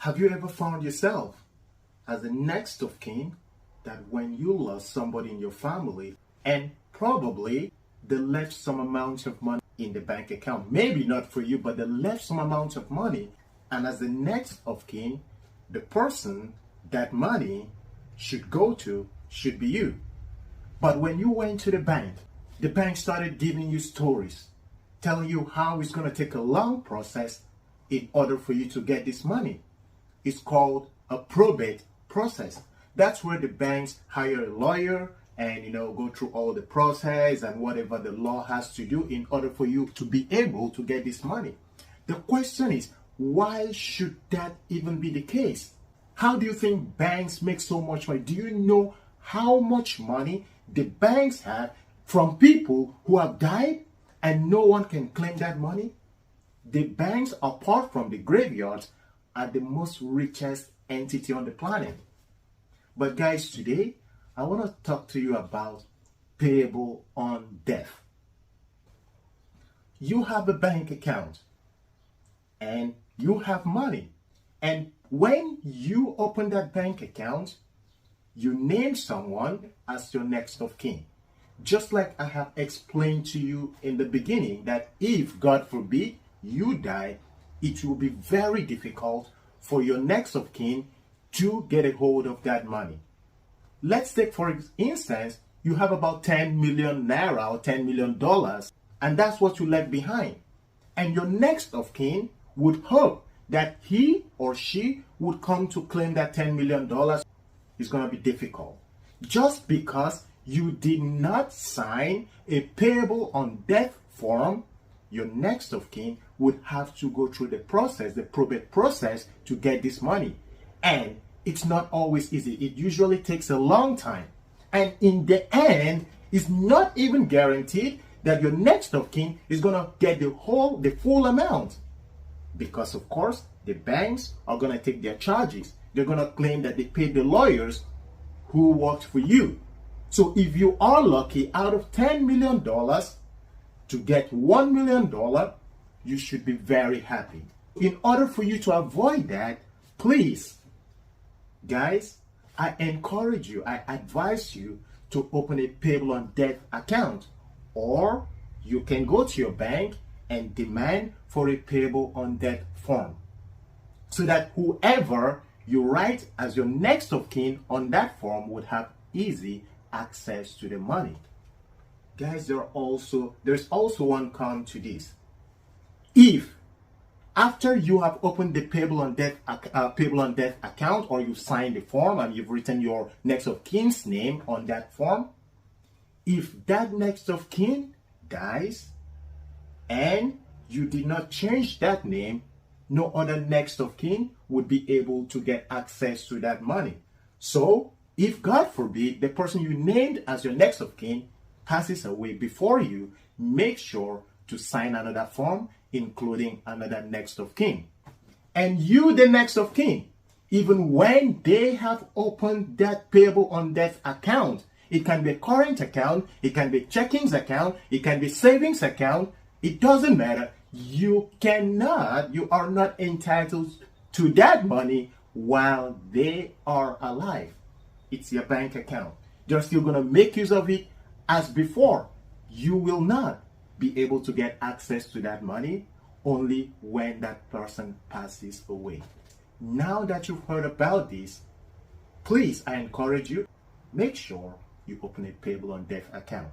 Have you ever found yourself as the next of kin that when you lost somebody in your family and probably they left some amount of money in the bank account, maybe not for you, but they left some amount of money, and as the next of kin, the person that money should go to should be you. But when you went to the bank started giving you stories, telling you how it's going to take a long process in order for you to get this money. It's called a probate process. That's where the banks hire a lawyer and go through all the process and whatever the law has to do in order for you to be able to get this money. The question is, why should that even be the case? How do you think banks make so much money? Do you know how much money the banks have from people who have died and no one can claim that money? The banks, apart from the graveyards, are the most richest entity on the planet. But guys, today I want to talk to you about payable on death. You have a bank account and you have money, and when you open that bank account, you name someone as your next of kin. Just like I have explained to you in the beginning that if, God forbid, you die, it will be very difficult for your next of kin to get a hold of that money. Let's take, for instance, you have about 10 million naira or $10 million, and that's what you left behind. And your next of kin would hope that he or she would come to claim that $10 million. It's going to be difficult. Just because you did not sign a payable on death form, your next of kin would have to go through the process, the probate process, to get this money. And it's not always easy. It usually takes a long time. And in the end, it's not even guaranteed that your next of kin is going to get the full amount. Because of course, the banks are going to take their charges. They're going to claim that they paid the lawyers who worked for you. So if you are lucky, out of $10 million to get $1 million, you should be very happy. In order for you to avoid that, please, guys, I encourage you, I advise you to open a payable on death account, or you can go to your bank and demand for a payable on death form, so that whoever you write as your next of kin on that form would have easy access to the money. Guys, there's also one con to this. If after you have opened the payable on death account, or you've signed the form and you've written your next of kin's name on that form, if that next of kin dies and you did not change that name, no other next of kin would be able to get access to that money. So if, God forbid, the person you named as your next of kin passes away before you, make sure to sign another form including another next of kin. And you, the next of kin, even when they have opened that payable on death account, it can be a current account, it can be a checkings account, it can be savings account, it doesn't matter. You are not entitled to that money while they are alive. It's your bank account. They're still going to make use of it as before. You will not be able to get access to that money only when that person passes away. Now that you've heard about this, please, I encourage you, make sure you open a payable on death account.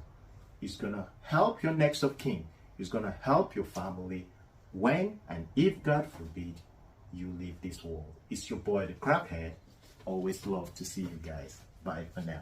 It's going to help your next of kin. It's going to help your family when and if, God forbid, you leave this world. It's your boy, the Crackhead. Always love to see you guys. Bye for now.